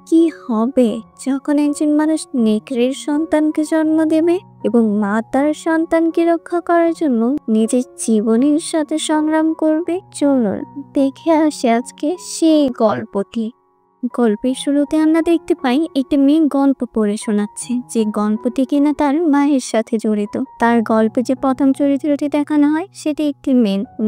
কি হবে যখন একজন মানুষ নেকড়ের সন্তানকে জন্ম দেবে এবং মা তার সন্তানকে রক্ষা করার জন্য নিজের জীবনের সাথে সংগ্রাম করবে? চলুন দেখে আসি আজকে সেই গল্পটি। গল্পের শুরুতে আমরা দেখতে পাই একটি মেয়ে গল্প পড়ে শোনাচ্ছে, যে গল্পটি কিনা তার মায়ের সাথে জড়িত। তার গল্পে যে প্রথম চরিত্রটি দেখানো হয় সেটি একটি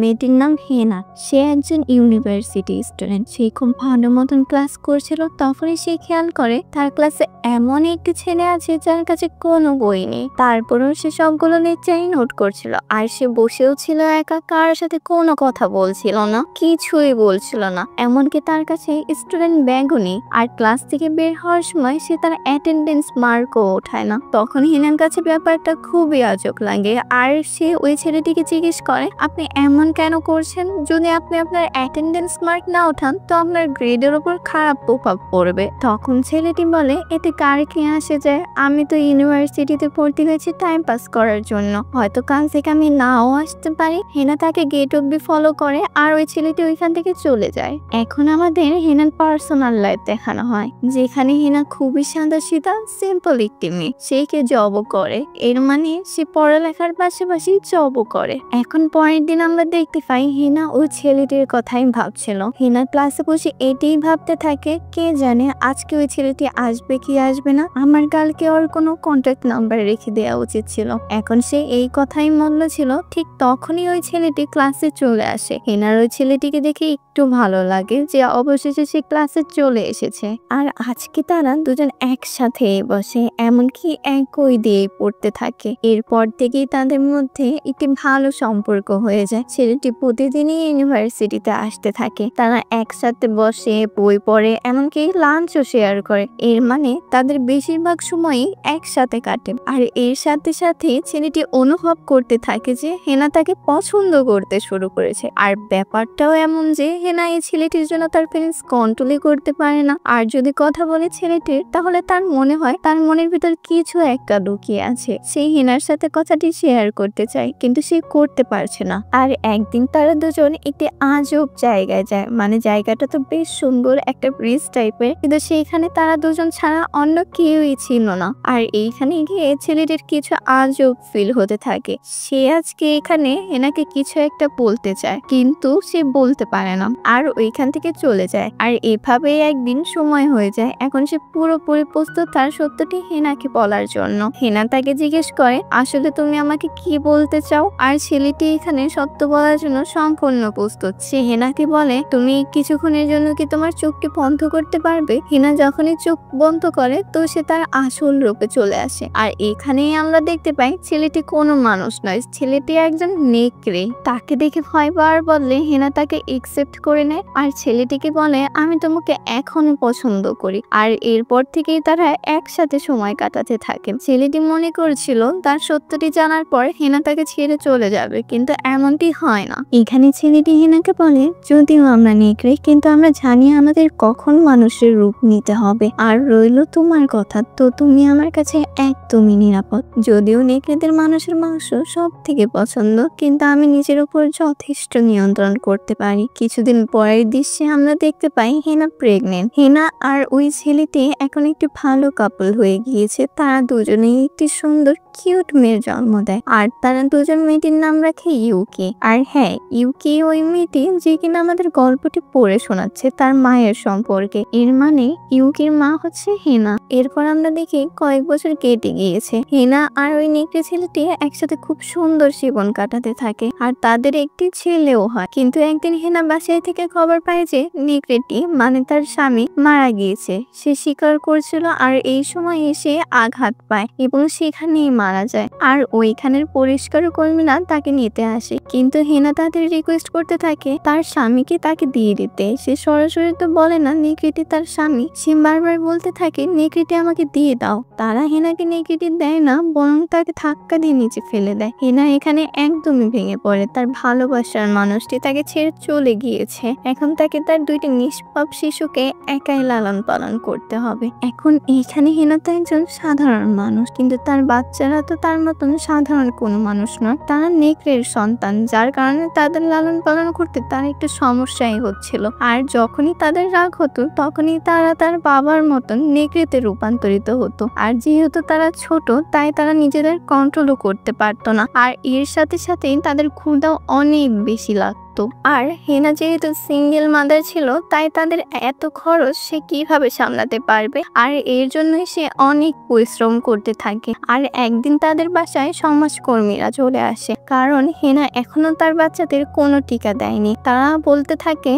মেয়েটির নাম হেনা। সে একজন ইউনিভার্সিটি স্টুডেন্ট। সে খুব ভালো মতন ক্লাস করছিল। তখনই সে খেয়াল করে তার ক্লাসে এমন একটি ছেলে আছে যার কাছে কোনো বই নেই। তারপরেও সে সবগুলো লেকচারই নোট করছিল, আর সে বসেও ছিল একা, কারোর সাথে কোনো কথা বলছিল না, কিছুই বলছিল না। এমনকি তার কাছে স্টুডেন্ট ব্যাগও নেই। আর ক্লাস থেকে বের হওয়ার সময় সে তার অ্যাটেন্ডেন্স মার্কও ওঠায় না। তখন হিনার কাছে ব্যাপারটা খুবই আজব লাগে, আর সে ওই ছেলেটিকে জিজ্ঞেস করে, আপনি এমন কেন করছেন? যদি আপনি আপনার অ্যাটেন্ডেন্স মার্ক না ওঠান তো আপনার গ্রেডের উপর খারাপ প্রভাব পড়বে। তখন ছেলেটি বলে, এতে কার কি আসে যায়? আমি তো ইউনিভার্সিটিতে ভর্তি হয়েছি টাইম পাস করার জন্য, হয়তো কাল থেকে আমি নাও আসতে পারি। হেনা তাকে গেট অব্দি ফলো করে, আর ওই ছেলেটি ওইখান থেকে চলে যায়। এখন আমাদের হেনার পার্সোনাল লাইফ দেখানো হয়, যেখানে হেনা খুবই সাদাসিধা সিম্পল একটি মেয়ে। সে জবও করে, এর মানে সে পড়ালেখার পাশাপাশি জবও করে। এখন পরের দিন আমরা দেখতে পাই হেনা ওই ছেলেটির কথাই ভাবছিল। হেনা ক্লাসে বসে এটাই ভাবতে থাকে, কে জানে আজকে ওই ছেলেটি আসবে কি আসবে না, আমার কালকে ওর কোনো কন্ট্যাক্ট নাম্বার রেখে দেওয়া উচিত ছিল। এখন সে এই কথাই মনে ছিল। ঠিক তখনই ওই ছেলেটি ক্লাসে চলে আসে। হেনার ওই ছেলেটিকে দেখে একটু ভালো লাগে যে অবশেষে সে ক্লাসে চলে এসেছে। আর আজকে তারা দুজন একসাথে বসে, এমনকি একই দিয়ে পড়তে থাকে। এরপর থেকেই তাদের মধ্যে একটি ভালো সম্পর্ক হয়ে যায়। ছেলেটি প্রতিদিনই ইউনিভার্সিটিতে আসতে থাকে। তারা একসাথে বসে বই পড়ে, এমনকি লাঞ্চও শেয়ার করে। এর মানে তাদের বেশিরভাগ সময়ই একসাথে কাটে। আর এর সাথে সাথে ছেলেটি অনুভব করতে থাকে যে হেনা তাকে পছন্দ করতে শুরু করেছে। আর ব্যাপারটাও এমন যে হেনা এই ছেলেটির জন্য তার ফিলিংস কন্ট্রোলই করতে পারে না। আর যদি কথা বলে ছেলেটির, তাহলে তার মনে হয় তার মনের ভিতর কিছু একটা লুকিয়ে আছে। সে হেনার সাথে কথাটি শেয়ার করতে চায়, কিন্তু সে করতে পারছে না। আর একদিন তারা দুজন একটি আজব জায়গায় যায়, মানে জায়গাটা তো বেশ সুন্দর, একটা ব্রিজ টাইপের, কিন্তু সেইখানে তারা দুজন ছাড়া অন্য কেউই ছিল না। আর এইখানে গিয়ে ছেলেটির কিছু আজব ফিল হতে থাকে। সে আজকে এখানে হেনাকে কিছু একটা বলতে চায়, কিন্তু সে বলতে পারে না, আর ওইখান থেকে চলে যায়। আর এভাবেই একদিন সময় হয়ে যায়। এখন সে পুরোপুরি প্রস্তুত তার সত্যটি হেনাকে বলার জন্য। হেনা তাকে জিজ্ঞেস করে, আসলে তুমি আমাকে কি বলতে চাও? আর ছেলেটি এখানে সত্য বলার জন্য সম্পূর্ণ প্রস্তুত। সে হেনাকে বলে, তুমি কিছুক্ষণের জন্য কি তোমার চোখকে বন্ধ করতে পারবে? হেনা যখনই চোখ বন্ধ করে তো সে তার আসল রূপে চলে আসে। আর এখানেই আমরা দেখতে পাই ছেলেটি কোনো মানুষ নয়, ছেলেটি একজন নেকড়ে। তাকে দেখে ভয় পাওয়ার বদলে হেনা তাকে একসেপ্ট করে নেয়, আর ছেলেটিকে বলে, আমি তোমাকে এখনো পছন্দ করি। আর এরপর থেকেই তারা একসাথে সময় কাটাতে থাকে। ছেলেটি মনে করেছিল তার সত্যটি জানার পর হেনা তাকে ছেড়ে চলে যাবে, কিন্তু এমনটি হয় না। এখানে ছেলেটি হেনাকে বলে, যদিও আমরা নেকড়ে, কিন্তু আমরা জানি আমাদের কখন মানুষের রূপ নিতে হবে। আর রইল তোমার কথা, তো তুমি আমার কাছে একদমই নিরাপদ। যদিও নেকড়েদের মানুষের মাংস সব থেকে পছন্দ, কিন্তু আমি নিজের উপর যথেষ্ট নিয়ন্ত্রণ করতে পারি। কিছুদিন পরের দৃশ্যে আমরা দেখতে পাই হেনা প্রেগনেন্ট। হেনা আর ওই ছেলেটি এখন একটি ভালো কাপল হয়ে গিয়েছে। তারা দুজনেই একটি সুন্দর কিউট মেয়ের জন্ম দেয়, আর তারা দুজন মেয়েটির নাম রাখে ইউকি। আর হ্যাঁ, ইউকি ওই মেয়েটি যে কিনা আমাদের গল্পটি পড়ে শোনাচ্ছে তার মায়ের সম্পর্কে। এর মানে ইউকির মা হচ্ছে হেনা। এরপর আমরা দেখি কয়েক বছর কেটে গিয়েছে। হেনা আর ওই নেকড়ে ছেলেটি একসাথে খুব সুন্দর জীবন কাটাতে থাকে, আর তাদের একটি ছেলেও হয়। কিন্তু একদিন হেনা বাসায় থেকে খবর পায় যে নেকড়েটি মানে তার স্বামী মারা গিয়েছে। সে স্বীকার করছিল, আর এই সময় এসে আঘাত পায় এবং সেখানেই মারা যায়। আর ওইখানের পরিষ্কার কর্মীরা তাকে নিতে আসে, কিন্তু হেনা তাদের রিকোয়েস্ট করতে থাকে তার স্বামীকে তাকে দিয়ে দিতে। সে সরাসরি তো বলে না নেকড়েটি তার স্বামী, সে বারবার বলতে থাকে নেকড়েটি আমাকে দিয়ে দাও। তারা হেনাকে নেকড়েটি দেয় না, বরং তাকে ধাক্কা দিয়ে নিচে ফেলে দেয়। হেনা এখানে একদমই ভেঙে পড়ে। তার ভালোবাসার মানুষটি তাকে ছেড়ে চলে গিয়েছে। এখন তাকে তার দুইটি নিষ্পাপ শিশু বাচ্চাগুলোকে একাই লালন পালন করতে হবে। এখন এইখানে হেনা তো একজন সাধারণ মানুষ, কিন্তু তার বাচ্চারা তো তার মতন সাধারণ কোনো মানুষ নয়। তারা নেকড়ের সন্তান, যার কারণে তাদের লালন পালন করতে তার একটু সমস্যাই হচ্ছিল। আর যখনই তাদের রাগ হতো তখনই তারা তার বাবার মতন নেকড়েতে রূপান্তরিত হতো। আর যেহেতু তারা ছোট, তাই তারা নিজেদের কন্ট্রোলও করতে পারতো না। আর এর সাথে সাথেই তাদের ক্ষুধাও অনেক বেশি লাগতো। আর হেনা যেহেতু সিঙ্গেল মাদার ছিল, তাই তাদের এত খরচ সে কিভাবে সামলাতে পারবে। আর এর জন্যই সে অনেক পরিশ্রম করতে থাকে। আর একদিন তাদের বাসায় সমাজকর্মীরা চলে আসে, কারণ হেনা এখনো তার বাচ্চাদের কোনো টিকা দেয়নি। তারা বলতে থাকে,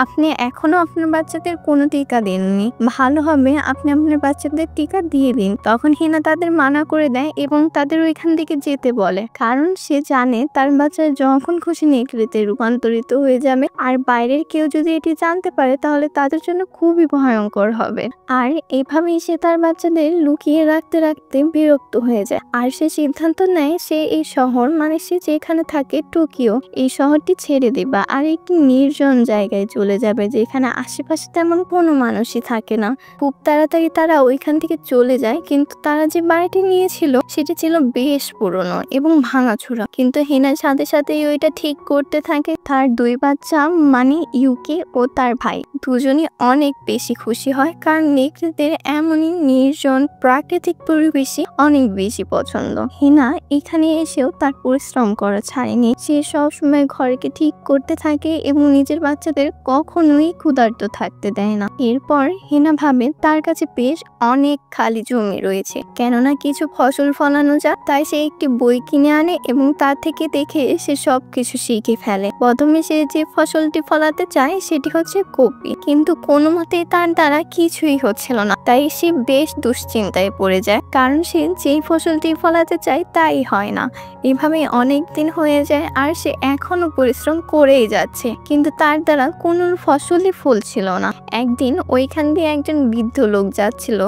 আপনি এখনো আপনার বাচ্চাদের কোনো টিকা দেননি, ভালো হবে আপনি আপনার বাচ্চাদের টিকা দিয়ে দিন। তখন হেনা তাদের মানা করে দেয় এবং তাদের ওইখান থেকে যেতে বলে, কারণ সে জানে তার বাচ্চা যখন খুশি নেকড়েতে রূপান্তরিত হয়ে যাবে। আর বাইরের কেউ যদি এটি জানতে পারে তাহলে তাদের জন্য খুবই ভয়ঙ্কর হবে। আর এভাবেই সে তার বাচ্চাদের লুকিয়ে রাখতে রাখতে বিরক্ত হয়ে যায়। আর সে সিদ্ধান্ত নেয় সে এই শহর, মানে সে যেখানে থাকে টোকিও, এই শহরটি ছেড়ে দিবা আর একটি নির্জন জায়গায় চলে যাবে, যেখানে আশেপাশে তেমন কোনো মানুষই থাকে না। খুব তাড়াতাড়ি তারা ওইখান থেকে চলে যায়, কিন্তু তারা যে বাড়িটি নিয়েছিল সেটি ছিল বেশ পুরনো এবং ভাঙাচোরা। কিন্তু হেনার সাথে সাথে ওইটা ঠিক করতে থাকে। তার দুই বাচ্চা মানে ইউকি ও তার ভাই দুজনই অনেক বেশি খুশি হয়, কারণ নেকড়েদের এমনই নির্জন প্রাকৃতিক পরিবেশই অনেক বেশি পছন্দ। হেনা এখানে এসেও তার পরিশ্রম করা ছাড়েনি। সে সবসময় ঘরকে ঠিক করতে থাকে এবং নিজের বাচ্চাদের কখনোই ক্ষুধার্ত থাকতে দেয় না। এরপর হেনা ভাবে তার কাছে বেশ অনেক খালি জমি রয়েছে, কেননা কিছু ফসল ফলানো যায়। তাই সে একটি বই কিনে আনে এবং তার থেকে দেখে সে সবকিছু শিখে ফেলে। প্রথমে সে যে ফসলটি ফলাতে চায় সেটি হচ্ছে কপি, কিন্তু কোনো মতেই তার দ্বারা কিছুই হচ্ছিল না। তাই সে বেশ দুশ্চিন্তায় পড়ে যায়, কারণ সে যেই ফসলটি ফলাতে চায় তাই হয় না। এভাবে অনেক দিন হয়ে যায় আর সে এখনো পরিশ্রম করেই যাচ্ছে, কিন্তু তার দ্বারা কোনো ফসলই ফলছিল না। একদিন ওইখান দিয়ে একজন বৃদ্ধ লোক যাচ্ছিল।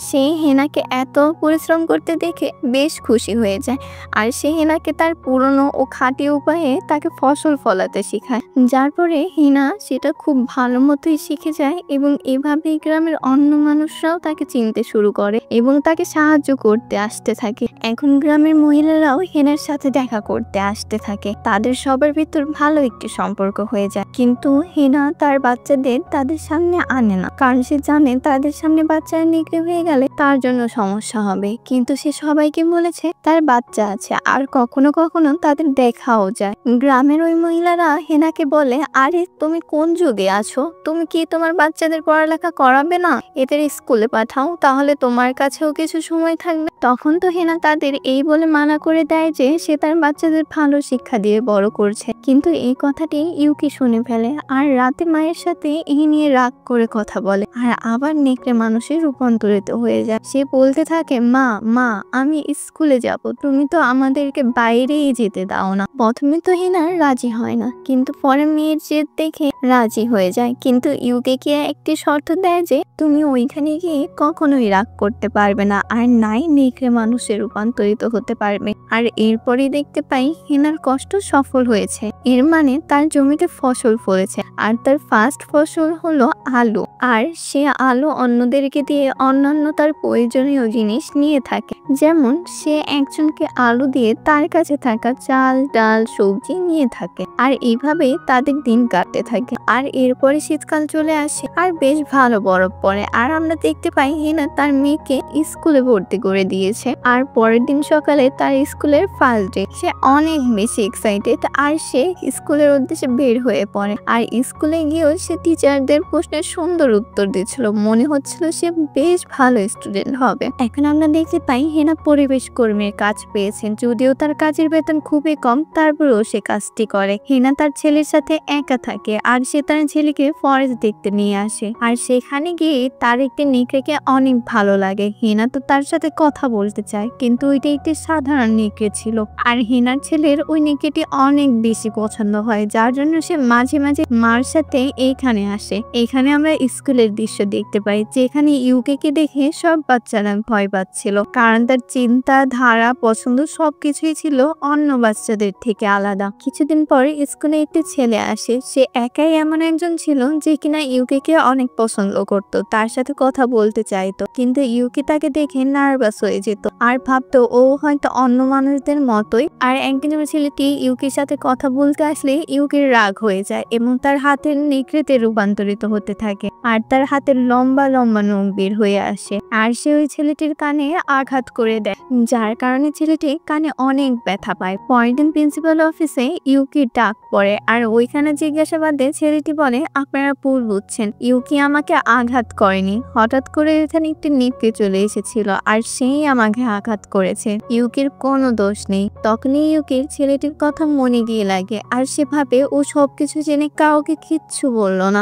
সে হেনাকে এত পরিশ্রম করতে দেখে বেশ খুশি হয়ে যায়। আর সে হেনাকে তার পুরনো ও খাঁটি উপায়ে তাকে ফসল ফলাতে শেখায়, যার পরে হেনা সেটা খুব ভালো মতোই শিখে যায় এবং এভাবেই গ্রামের অন্য মানুষরাও তাকে চিনতে শুরু করে এবং তাকে সাহায্য করতে আসতে থাকে। এখন গ্রামের মহিলারাও হেনার সাথে দেখা করতে আসতে থাকে। তাদের সবার ভিতর ভালো একটি সম্পর্ক হয়ে যায়, কিন্তু হেনা তার বাচ্চাদের তাদের সামনে আনে না, কারণ সে জানে তাদের সামনে বাচ্চারা নেকড়ে হয়ে গেলে তার জন্য সমস্যা হবে। কিন্তু সে সবাইকে বলেছে তার বাচ্চা আছে আর কখনো কখনো তাদের দেখাও যায়। গ্রামের ওই মহিলারা হেনাকে বলে, আরে তুমি কোন যুগে আছো, তুমি কি তোমার বাচ্চাদের পড়ালেখা করাবে না? এদের স্কুলে পাঠাও, তাহলে তোমার কাছেও কিছু সময় থাকবে। তখন তো হেনা তাদের এই বলে মানা করে দেয় যে সে তার বাচ্চাদের ভালো শিক্ষা দিয়ে বড় করছে। কিন্তু এই কথাটি ইউকি শুনে ফেলে আর রাতে মায়ের সাথে এই নিয়ে রাগ করে কথা বলে আর আবার নেকড়ে মানুষে রূপান্তরিত হয়ে যায়। সে বলতে থাকে, মা মা আমি স্কুলে যাব, তুমি তো আমাদেরকে বাইরেই যেতে দাও না। প্রথমে তো হেনা রাজি হয় না, কিন্তু পরে মেয়ের জেদ দেখে রাজি হয়ে যায়। কিন্তু ইউকিকে একটি শর্ত দেয় যে তুমি ওইখানে গিয়ে কখনোই রাগ করতে পারবে না আর নাই নেকড়ে মানুষে রূপান্তরিত হতে পারবে। আর এরপরই দেখতে পাই হেনার কষ্ট সফল হয়েছে। এর মানে তার জমিতে ফসল ফলেছে আর তার ফার্স্ট ফসল হলো আলু। আর সে আলু অন্যদেরকে দিয়ে অন্যান্য তার প্রয়োজনীয় জিনিস নিয়ে থাকে, যেমন সে একজনকে আলু দিয়ে তার কাছে থাকা চাল ডাল সবজি নিয়ে থাকে। আর এইভাবে তাদের দিন কাটতে থাকে। আর এরপরে শীতকাল চলে আসে আর বেশ ভালো বরফ পড়ে। আর আমরা দেখতে পাই হেনা তার মেয়েকে স্কুলে ভর্তি করে দিয়েছে। আর পরের দিন সকালে তার স্কুলের ফার্স্ট ডে। সে অনেক বেশি এক্সাইটেড আর সে স্কুলের উদ্দেশ্যে বের হয়ে পড়ে। আর স্কুলে গিয়েও সে টিচারদের প্রশ্নের সুন্দর উত্তর দিচ্ছিল, মনে হচ্ছিল সে বেশ ভালো স্টুডেন্ট হবে। এখন আমরা দেখতে পাই হেনা পরিবেশ কর্মীর কাজ পেয়েছেন, যদিও তার কাজের বেতন খুবই কম, তারপরেও সে কাজটি করে। হেনা তার ছেলের সাথে একা থাকে আর সে তার ছেলেকে ফরেস্ট দেখতে নিয়ে আসে। আর সেখানে গিয়ে তার একটি নেকড়েকে অনেক ভালো লাগে। হেনা তো তার সাথে কথা বলতে চায়, কিন্তু ওইটা একটি সাধারণ নেকড়ে ছিল। আর হেনার ছেলের ওই নেকড়েটি অনেক বেশি পছন্দ হয়, যার জন্য সে মাঝে মাঝে মার সাথে সাথে এইখানে আসে। এখানে আমরা স্কুলের দৃশ্য দেখতে পাই, যেখানে ইউকেকে দেখে সব বাচ্চারা ভয় পাচ্ছিল, কারণ তার চিন্তা ধারা পছন্দ সবকিছুই ছিল অন্য বাচ্চাদের থেকে আলাদা। কিছুদিন পর স্কুলে একটি ছেলে আসে। সে একাই এমন একজন ছিল যে কিনা ইউকেকে অনেক পছন্দ করত, তার সাথে কথা বলতে চাইতো, কিন্তু ইউকি তাকে দেখে নার্ভাস হয়ে যেত আর ভাবতো ও হয়তো অন্য মানুষদের মতোই। আর একদিন ওই ছেলেটি ইউকির সাথে কথা বলতে আসলে ইউকির রাগ হয়ে যায় এবং তার হাতের নেকড়েতে রূপান্তরিত হতে থাকে আর তার হাতের লম্বা লম্বা নখ বের হয়ে আসে আর সে ওই ছেলেটির কানে আঘাত করে দেয়, যার কারণে ছেলেটি কানে অনেক ব্যথা পায়। পরের দিন প্রিন্সিপাল অফিসে ইউকির ডাক পড়ে আর ওইখানে জিজ্ঞাসাবাদে ছেলেটি বলে, আপনারা ভুল বুঝছেন, ইউকি আমাকে আঘাত করেনি, হঠাৎ করে এখানে একটি নেকড়ে চলে এসেছিল আর সেই আমাকে আঘাত করেছে, ইউকির কোনো দোষ নেই। তখনই ইউকির ছেলেটির কথা মনে গিয়ে লাগে আর সে ভাবে ও সবকিছু জেনে কাউকে কিচ্ছু বললো না,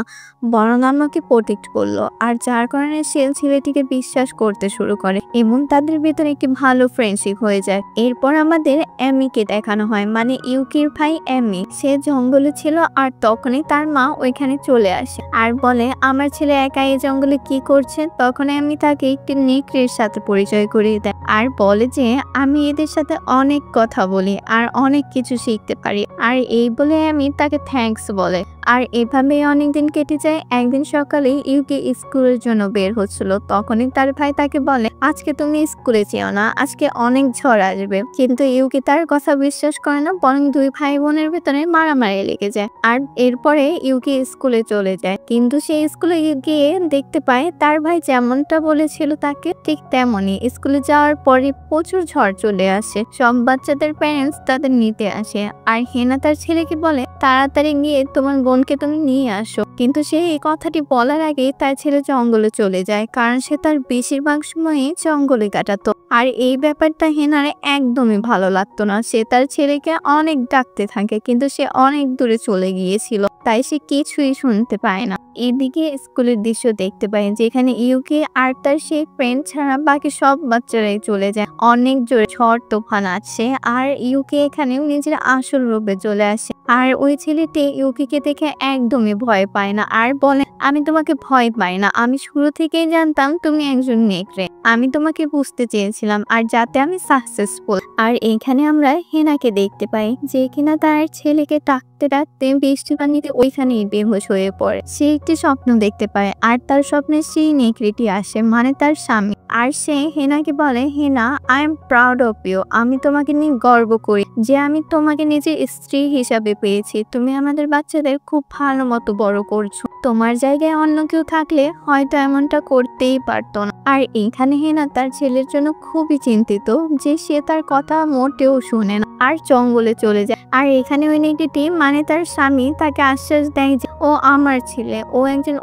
বরং আমাকে প্রোটেক্ট করলো, আর যার কারণে সে ছেলেটিকে বিশ্বাস করতে শুরু করে এবং তাদের ভেতরে একটি ভালো ফ্রেন্ডশিপ হয়ে যায়। এরপর আমাদের এমিকে দেখানো হয়, মানে ইউকির ভাই এমি। সে জঙ্গলে ছিল আর তখনই তার মা ওইখানে চলে আসে আর বলে, আমার ছেলে একা এই জঙ্গলে কি করছে। তখন এমি তাকে একটি নেকড়ের সাথে পরিচয় করিয়ে দেয় আর বলে যে আমি এদের সাথে অনেক কথা বলি আর অনেক কিছু শিখতে পারি, আর এই বলে এমি তাকে থ্যাঙ্কস বলে। আর এভাবে অনেকদিন কেটে যায়। একদিন সকালে ইউকি স্কুলের জন্য বের হচ্ছিল, তখনই তার ভাই তাকে বলে, আজকে তুমি স্কুলে যেও না, আজকে অনেক ঝড় আসবে। কিন্তু ইউকি তার কথা বিশ্বাস করে না, বরং দুই ভাই বোনের ভেতরে মারামারি লেগে যায়। আর এরপরে ইউকি স্কুলে চলে যায়, কিন্তু সে স্কুলে গিয়ে দেখতে পায় তার ভাই যেমনটা বলেছিল তাকে ঠিক তেমনই। স্কুলে যাওয়ার পরে প্রচুর ঝড় চলে আসে, সব বাচ্চাদের প্যারেন্টস তাদের নিতে আসে আর হেনা তার ছেলেকে বলে, তাড়াতাড়ি গিয়ে তোমার বোনকে তুমি নিয়ে আসো। কিন্তু সে এই কথাটি বলার আগে তার ছেলে জঙ্গলে চলে যায়, কারণ সে তার বেশিরভাগ সময়ই জঙ্গলে কাটাতো। আর এই ব্যাপারটা হেনার একদমই ভালো লাগতো না। সে তার ছেলেকে অনেক ডাকতে থাকে, কিন্তু সে অনেক দূরে চলে গিয়েছিল, তাই সে কিছুই শুনতে পায় না। এদিকে স্কুলের দৃশ্য দেখতে পাই, যেখানে ইউকে আর তার সেই ফ্রেন্ড ছাড়া বাকি সব বাচ্চারাই চলে যায়। অনেক জোরে ঝড় তুফান আসছে আর ইউকে এখানেও নিজের আসল রূপে চলে আসে। আর ওই ছেলেটি ইউকিকে দেখে একদমই ভয় পায় না আর বলে, আমি তোমাকে ভয় পাই না, আমি শুরু থেকেই জানতাম তুমি একজন নেকড়ে, আমি তোমাকে বুঝতে চেয়েছিলাম আর যাতে আমি সাকসেসফুল। আর এখানে আমরা হেনাকে দেখতে পাই, যে কিনা তার ছেলেকে ডাকতে ডাকতে বৃষ্টি পানিতে ওইখানেই বেহুশ হয়ে পড়ে। সে একটি স্বপ্ন দেখতে পায় আর তার স্বপ্নে সেই নেকড়েটি আসে, মানে তার স্বামী। আর সে হেনাকে বলে, Hena, I am proud of you, আমি তোমাকে নিয়ে গর্ব করি যে আমি তোমাকে নিজের স্ত্রী হিসাবে পেয়েছি, তুমি আমাদের বাচ্চাদের খুব ভালো মতো বড় করছো, তোমার জায়গায় অন্য কেউ থাকলে হয়তো এমনটা করতেই পারতো না। আর এইখানে হেনা তার ছেলের জন্য খুবই চিন্তিত যে সে তার কথা মোটেও শুনে না আর জঙ্গলে চলে যায়। আর এখানে ওই নেকড়েটি, মানে তার স্বামী, তাকে আশ্বাস দেয় যে ও আমার ছেলে, ও একজন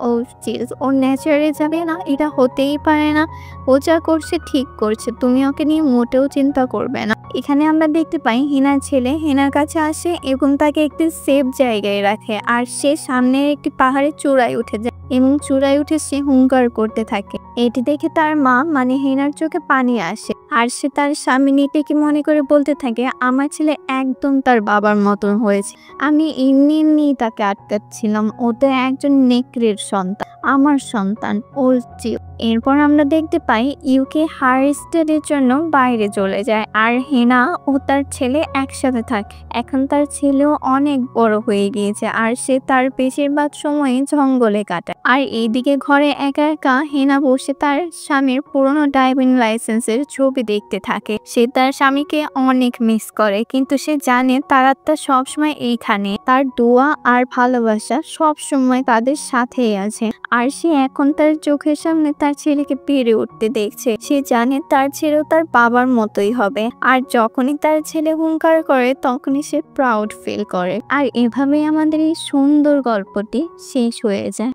চিজ, ও ন্যাচারে যাবে না, এটা হতেই পারে না, ও যা করছে ঠিক করছে, তুমি ওকে নিয়ে মোটেও চিন্তা করবে না। এখানে আমরা দেখতে পাই হেনার ছেলে হেনার কাছে আসে এবং তাকে একটি সেফ জায়গায় রাখে আর সে সামনের একটি পাহাড়ের চূড়ায় উঠে যায় এবং চূড়ায় উঠে সে হুঙ্কার করতে থাকে। এটি দেখে তার মা, মানে হেনার চোখে পানি আসে আর সে তার স্বামী নিতেকে মনে করে বলতে থাকে, আমার ছেলে একদম তার বাবার মতন হয়েছে, আমি এমনি তাকে আটকাচ্ছিলাম, ও তো একজন নেকড়ের সন্তান, আমার সন্তান, ওর চিউ। এরপর আমরা দেখতে পাই ইউকে হায়ার স্টাডির জন্য বাইরে চলে যায় আর হেনা ও তার ছেলে একসাথে থাকে। এখন তার ছেলেও অনেক বড় হয়ে গিয়েছে আর সে তার বেশিরভাগ সময় জঙ্গলে কাটায়। আর এইদিকে ঘরে একা একা হেনা বসে তার স্বামীর পুরনো ড্রাইভিং লাইসেন্সের ছবি দেখতে থাকে। সে তার স্বামীকে অনেক মিস করে, কিন্তু সে জানে তার আত্মা সবসময় এইখানে, তার দোয়া আর ভালোবাসা সবসময় তাদের সাথেই আছে। আর সে এখন তার চোখের সামনে তার ছেলেকে বেড়ে উঠতে দেখছে, সে জানে তার ছেলেও তার বাবার মতোই হবে। আর যখনই তার ছেলে হুঙ্কার করে তখনই সে প্রাউড ফিল করে। আর এভাবেই আমাদের এই সুন্দর গল্পটি শেষ হয়ে যায়।